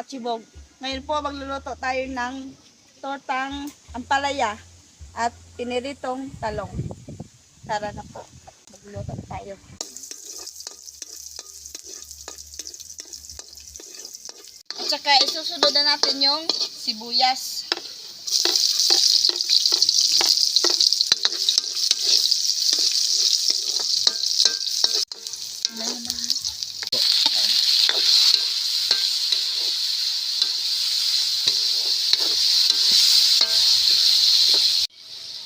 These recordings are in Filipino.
kachibog. Ngayon po magluluto tayo ng tortang ampalaya at piniritong talong. Tara na po, magluluto tayo. At saka isusunod na natin yung sibuyas.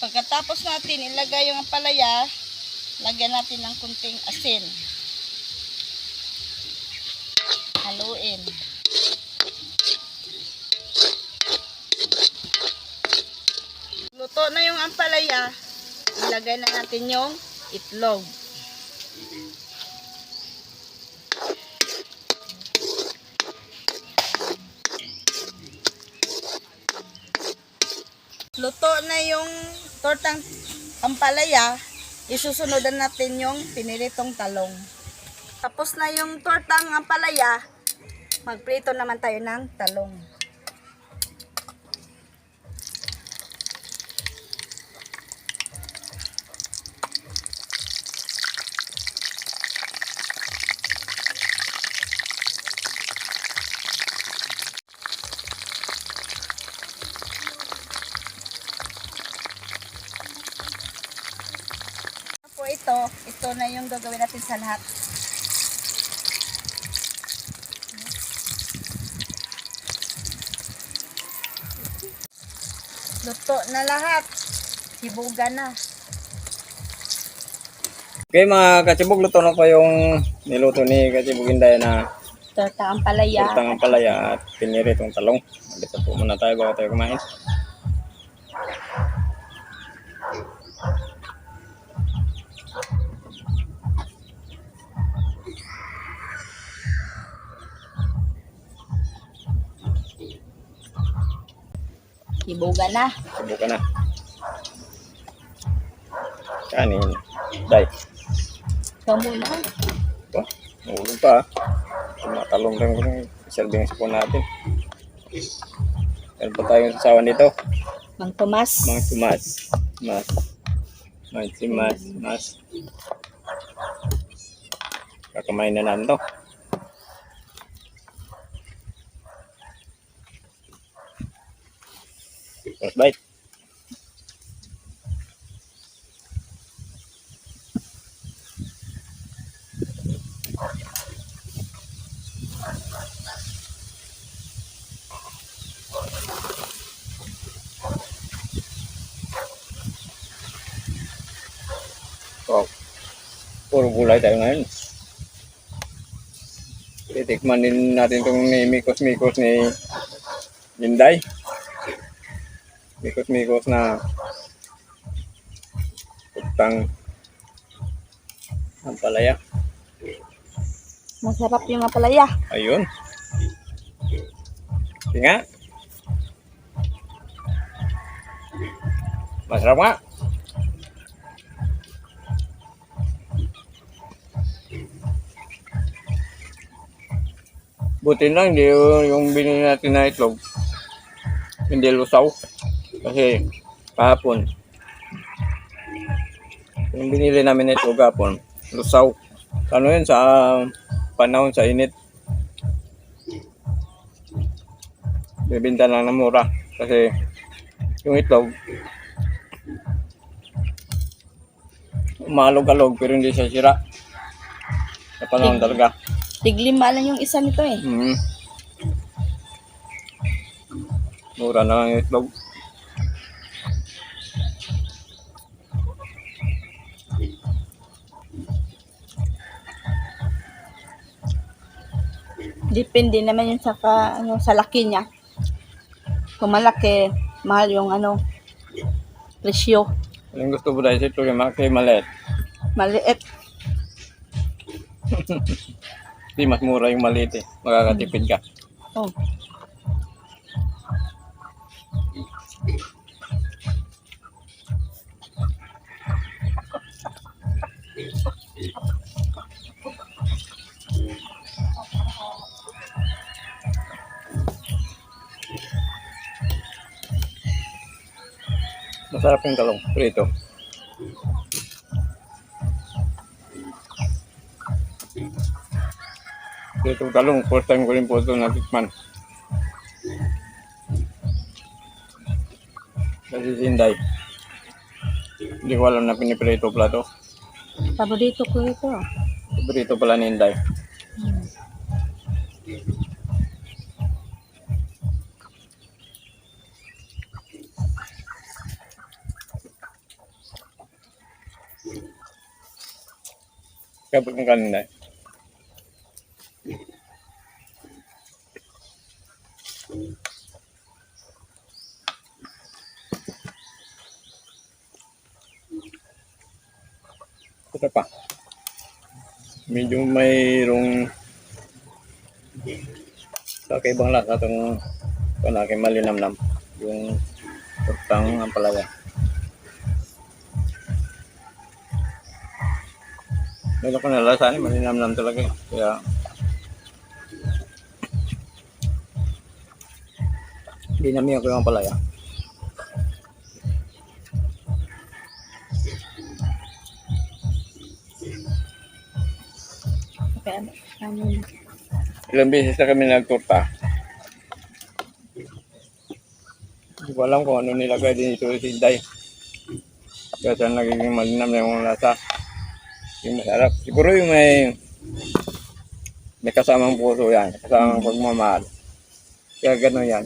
Pagkatapos natin ilagay yung ampalaya, lagyan natin ng kunting asin. Haluin. Luto na yung ampalaya, ilagay na natin yung itlog. Luto na yung tortang ampalaya, isusunod na natin yung piniritong talong. Tapos na yung tortang ampalaya, magprito naman tayo ng talong. Ito na yung gagawin natin sa lahat. Luto na lahat. Hibugan na. Okay mga kachibog, luto na po yung niluto ni Kachibog Inday na Tortang ampalaya at piniritong talong. Dito po muna tayo bago tayo kumain. Hibugan na. Subukan na. Kanin. Day. Ikaw muna. Ito. Nahulog pa. Tumatalong lang yung serving spoon natin. Meron pa tayong sasawan dito. Mang Tomas. Mang Tomas. Mas. Kakamain na natin to. First bite. Wow. Puro gulay tayo ngayon. Titikman din natin itong mikos-mikos ni Inday. Mikos-mikos na tortang ampalaya. Masarap yung ampalaya. Ayun. Tingnan. Masarap nga. Buti lang hindi yung binili natin na itlog hindi lusaw. Kasi kahapon yung binili namin na itlog kahapon lusaw. Ano yun sa panahon sa init. Bibinta lang ng mura. Kasi yung itlog umalog-alog pero hindi siya sira. Sa panahon talaga. Tig-5 lang yung isa nito eh. Mura na lang yung itlog. Depende naman yun sa sa laki niya. Kung malaki, mahal yung presyo. Anong gusto mo dahil ito yung maliit? Maliit. Di mas mura yung maliit eh. Makakatipid ka. Oh. Masarap yung talong. Prito. Pritong talong. First time ko rin po ito natikman. Kasi si Inday. Hindi ko alam na piniprito pala to. Paborito ko ito. Prito pala ni Inday. Kapag ng kanina. Ito pa. Medyo mayroong kakaibang lasa itong panake malinamnam. Yung tortang ang palaya. Meron ko na lasa ni malinamnam talaga. Kaya dinamihan ko yung palaya. Kaya ano, Ilang beses na kami nagtorta. Hindi ko alam kung ano nilagay din ito si Inday. Kaya saan nagiging malinam na yung lasa. Yung masarap. Siguro yung may kasamang puso yan. Kasamang pagmamahal. Kaya gano'n yan.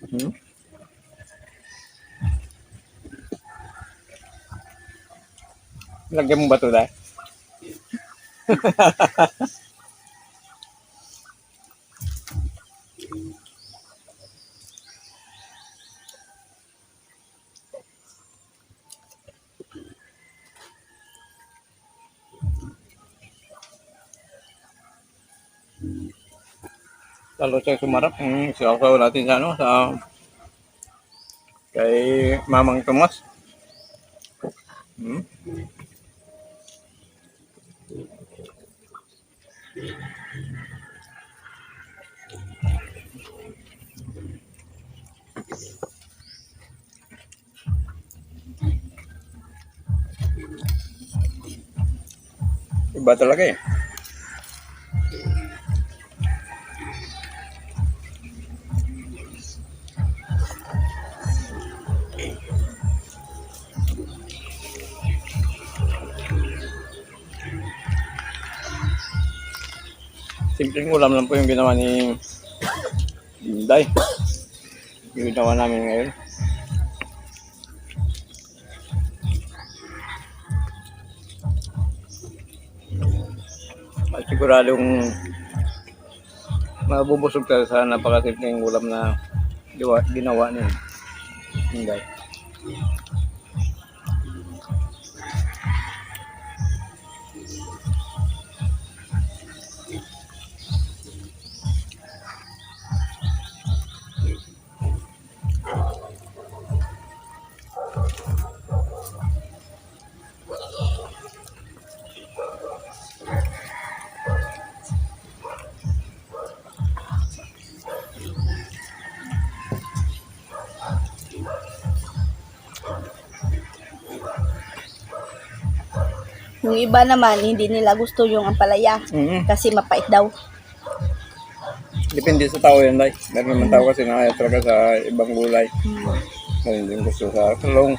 Hmm? Lagyan mo ba ito dahil? Lalo siya sumarap. Siyaw-saw natin sa ano, sa kay Mamang Tomas. Hmm? Iba talaga eh. Simpleng ulam lang po yung ginawa ni Inday. Yung ginawa namin ngayon. At siguradong mabubusog tayo sa napakasimpleng ulam na ginawa ni Inday. yung iba naman, hindi nila gusto yung ampalaya. Kasi mapait daw. Depende sa tao yan, Day. Meron naman tao kasi na ayaw talaga sa ibang gulay. Meron din gusto sa talong.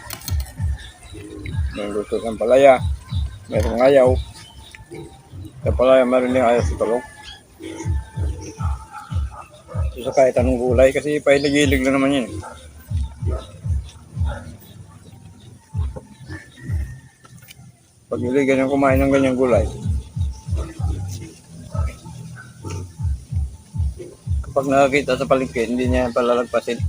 Meron gusto sa palaya. Meron ayaw. Sa palaya, meron din ayaw sa talong. So, sa kahit anong gulay, kasi pahilig-hilig lang naman yun. Pag hiligan yung kumain ng ganyang gulay, kapag nakakita sa palengke, hindi niya palalagpasin.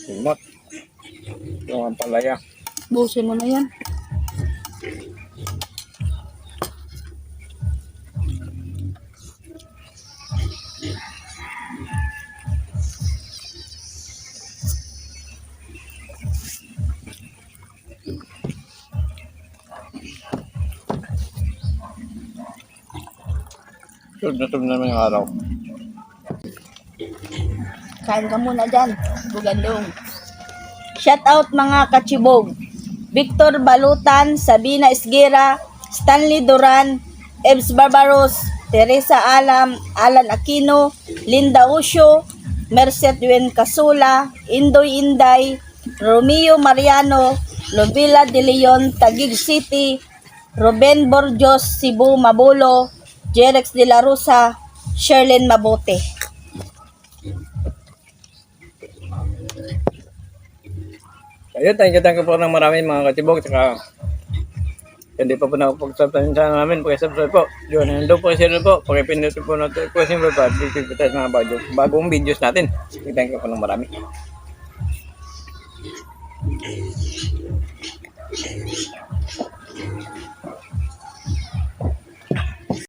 Simot. Yung ampalaya. Busin mo na yan. Sunod naman yung araw. Kain ka muna dyan, bugandong. Shout out mga kachibog. Victor Balutan, Sabina Esguera, Stanley Duran, Ebs Barbaros, Teresa Alam, Alan Aquino, Linda Usio, Merced Wen Casula, Indoy Inday, Romeo Mariano, Lovila De Leon, Taguig City, Ruben Borjos, Cebu Mabulo, Jerex De La Rosa, Sherlyn Mabote. Ayun, thank you po ng marami mga katibog. Saka, hindi pa po nakapag-subscribe sa namin. Pag-subscribe po. Yun, nandun po kasi po. Pag-ipindot po natin po kasi ba, dito tayo sa mga bagong videos natin. Thank you po ng marami.